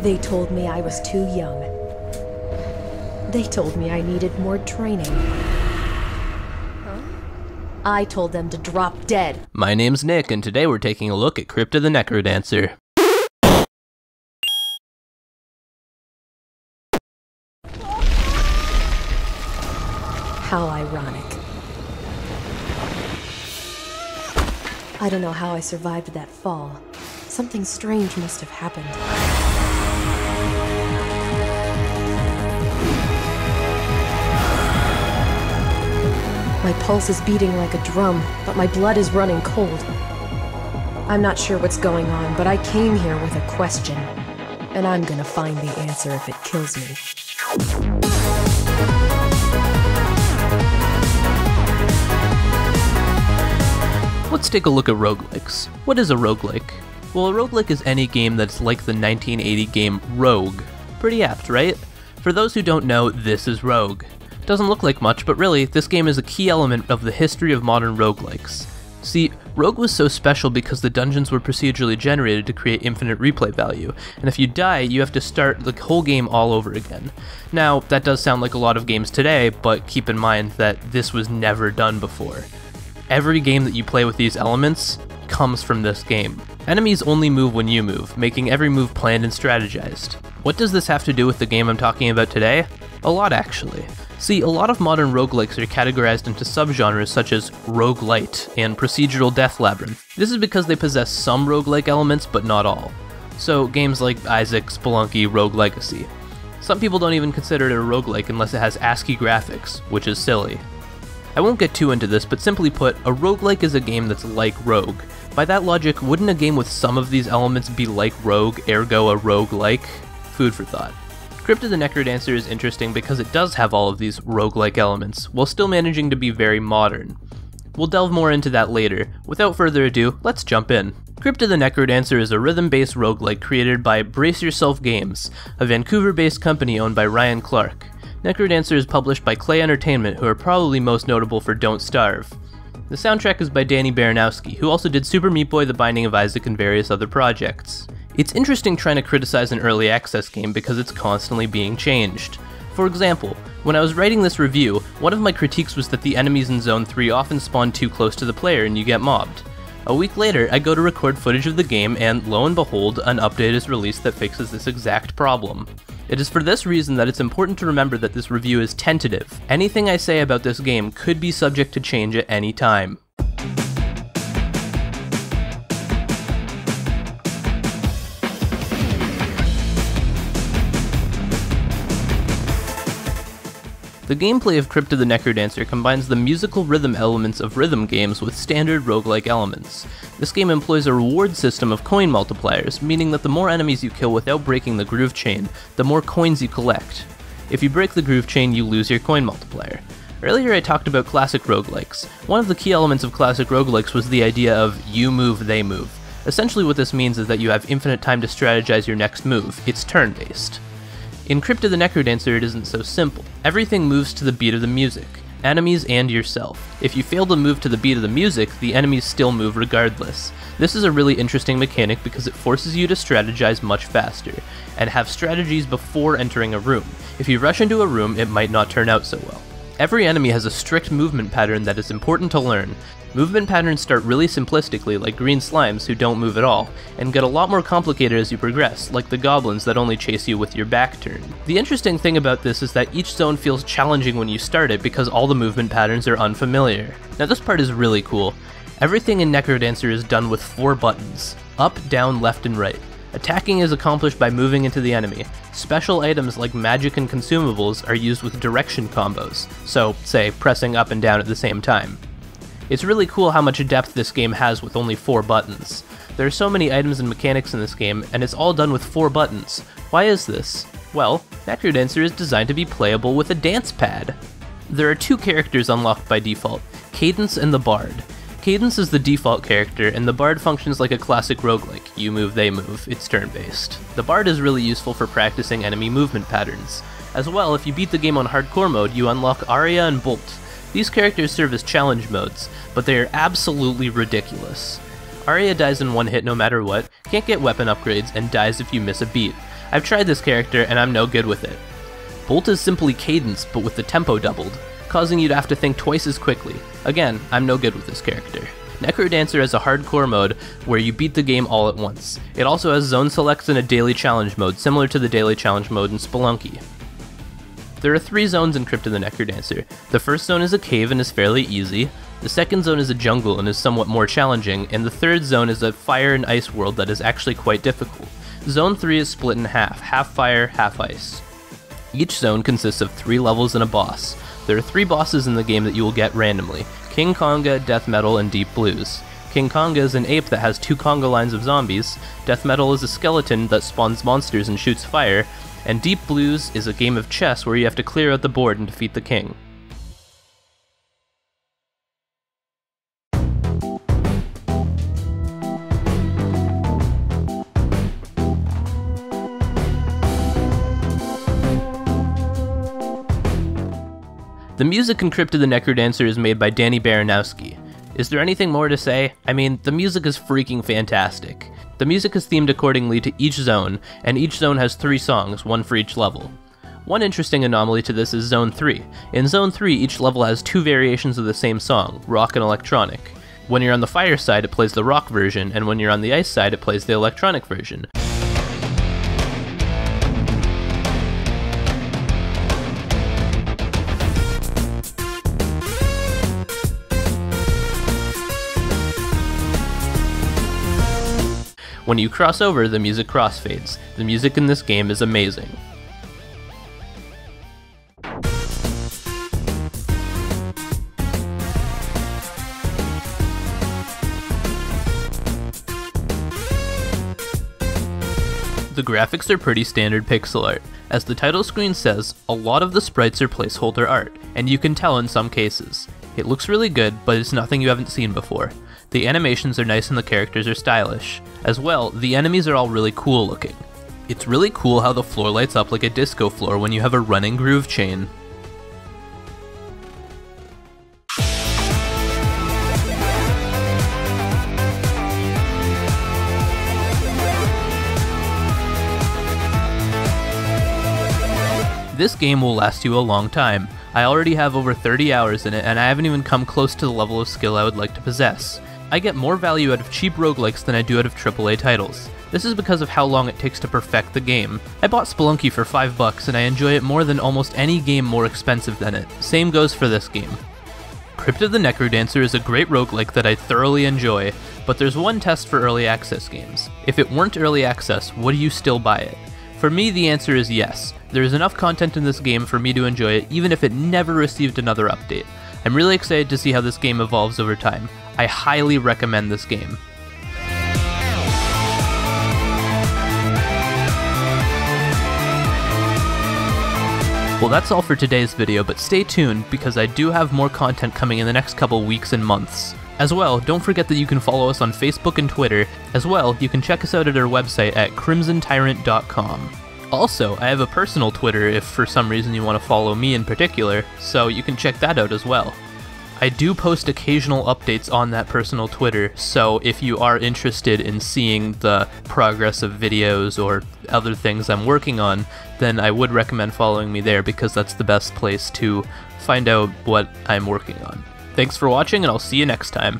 They told me I was too young. They told me I needed more training. I told them to drop dead. My name's Nick, and today we're taking a look at Crypt the NecroDancer. How ironic. I don't know how I survived that fall. Something strange must have happened. My pulse is beating like a drum, but my blood is running cold. I'm not sure what's going on, but I came here with a question. And I'm gonna find the answer if it kills me. Let's take a look at roguelikes. What is a roguelike? Well, a roguelike is any game that's like the 1980 game Rogue. Pretty apt, right? For those who don't know, this is Rogue. Doesn't look like much, but really, this game is a key element of the history of modern roguelikes. See, Rogue was so special because the dungeons were procedurally generated to create infinite replay value, and if you die, you have to start the whole game all over again. Now, that does sound like a lot of games today, but keep in mind that this was never done before. Every game that you play with these elements comes from this game. Enemies only move when you move, making every move planned and strategized. What does this have to do with the game I'm talking about today? A lot, actually. See, a lot of modern roguelikes are categorized into subgenres such as roguelite and procedural death labyrinth. This is because they possess some roguelike elements, but not all. So, games like Isaac, Spelunky, Rogue Legacy. Some people don't even consider it a roguelike unless it has ASCII graphics, which is silly. I won't get too into this, but simply put, a roguelike is a game that's like Rogue. By that logic, wouldn't a game with some of these elements be like Rogue, ergo a roguelike? Food for thought. Crypt the NecroDancer is interesting because it does have all of these roguelike elements, while still managing to be very modern. We'll delve more into that later. Without further ado, let's jump in. Crypt the NecroDancer is a rhythm-based roguelike created by Brace Yourself Games, a Vancouver-based company owned by Ryan Clark. NecroDancer is published by Clay Entertainment, who are probably most notable for Don't Starve. The soundtrack is by Danny Baranowsky, who also did Super Meat Boy, The Binding of Isaac, and various other projects. It's interesting trying to criticize an early access game because it's constantly being changed. For example, when I was writing this review, one of my critiques was that the enemies in Zone 3 often spawn too close to the player and you get mobbed. A week later, I go to record footage of the game and, lo and behold, an update is released that fixes this exact problem. It is for this reason that it's important to remember that this review is tentative. Anything I say about this game could be subject to change at any time. The gameplay of Crypt the NecroDancer combines the musical rhythm elements of rhythm games with standard roguelike elements. This game employs a reward system of coin multipliers, meaning that the more enemies you kill without breaking the groove chain, the more coins you collect. If you break the groove chain, you lose your coin multiplier. Earlier I talked about classic roguelikes. One of the key elements of classic roguelikes was the idea of you move, they move. Essentially what this means is that you have infinite time to strategize your next move. It's turn-based. In Crypt the NecroDancer, it isn't so simple. Everything moves to the beat of the music, enemies and yourself. If you fail to move to the beat of the music, the enemies still move regardless. This is a really interesting mechanic because it forces you to strategize much faster, and have strategies before entering a room. If you rush into a room, it might not turn out so well. Every enemy has a strict movement pattern that is important to learn. Movement patterns start really simplistically, like green slimes who don't move at all, and get a lot more complicated as you progress, like the goblins that only chase you with your back turn. The interesting thing about this is that each zone feels challenging when you start it because all the movement patterns are unfamiliar. Now this part is really cool. Everything in NecroDancer is done with 4 buttons: up, down, left, and right. Attacking is accomplished by moving into the enemy. Special items like magic and consumables are used with direction combos, so, say, pressing up and down at the same time. It's really cool how much depth this game has with only 4 buttons. There are so many items and mechanics in this game, and it's all done with 4 buttons. Why is this? Well, NecroDancer is designed to be playable with a dance pad. There are 2 characters unlocked by default, Cadence and the Bard. Cadence is the default character, and the Bard functions like a classic roguelike. You move, they move. It's turn-based. The Bard is really useful for practicing enemy movement patterns. As well, if you beat the game on hardcore mode, you unlock Aria and Bolt. These characters serve as challenge modes, but they are absolutely ridiculous. Aria dies in one hit no matter what, can't get weapon upgrades, and dies if you miss a beat. I've tried this character and I'm no good with it. Bolt is simply cadence, but with the tempo doubled, causing you to have to think twice as quickly. Again, I'm no good with this character. NecroDancer has a hardcore mode where you beat the game all at once. It also has zone selects and a daily challenge mode, similar to the daily challenge mode in Spelunky. There are 3 zones in Crypt of the NecroDancer. The first zone is a cave and is fairly easy, the second zone is a jungle and is somewhat more challenging, and the third zone is a fire and ice world that is actually quite difficult. Zone 3 is split in half fire, half ice. Each zone consists of 3 levels and a boss. There are 3 bosses in the game that you will get randomly: King Konga, Death Metal, and Deep Blues. King Konga is an ape that has 2 conga lines of zombies, Death Metal is a skeleton that spawns monsters and shoots fire, and Deep Blues is a game of chess where you have to clear out the board and defeat the king. The music in Crypt of the NecroDancer is made by Danny Baranowsky. Is there anything more to say? I mean, the music is freaking fantastic. The music is themed accordingly to each zone, and each zone has 3 songs, 1 for each level. One interesting anomaly to this is Zone 3. In Zone 3, each level has 2 variations of the same song, rock and electronic. When you're on the fire side, it plays the rock version, and when you're on the ice side, it plays the electronic version. When you cross over, the music crossfades. The music in this game is amazing. The graphics are pretty standard pixel art. As the title screen says, a lot of the sprites are placeholder art, and you can tell in some cases. It looks really good, but it's nothing you haven't seen before. The animations are nice and the characters are stylish. As well, the enemies are all really cool looking. It's really cool how the floor lights up like a disco floor when you have a running groove chain. This game will last you a long time. I already have over 30 hours in it, and I haven't even come close to the level of skill I would like to possess. I get more value out of cheap roguelikes than I do out of AAA titles. This is because of how long it takes to perfect the game. I bought Spelunky for $5 and I enjoy it more than almost any game more expensive than it. Same goes for this game. Crypt of the NecroDancer is a great roguelike that I thoroughly enjoy, but there's one test for early access games. If it weren't early access, would you still buy it? For me, the answer is yes. There is enough content in this game for me to enjoy it even if it never received another update. I'm really excited to see how this game evolves over time. I highly recommend this game. Well, that's all for today's video, but stay tuned because I do have more content coming in the next couple weeks and months. As well, don't forget that you can follow us on Facebook and Twitter. As well, you can check us out at our website at crimsontyrant.com. Also, I have a personal Twitter if for some reason you want to follow me in particular, so you can check that out as well. I do post occasional updates on that personal Twitter, so if you are interested in seeing the progress of videos or other things I'm working on, then I would recommend following me there because that's the best place to find out what I'm working on. Thanks for watching, and I'll see you next time.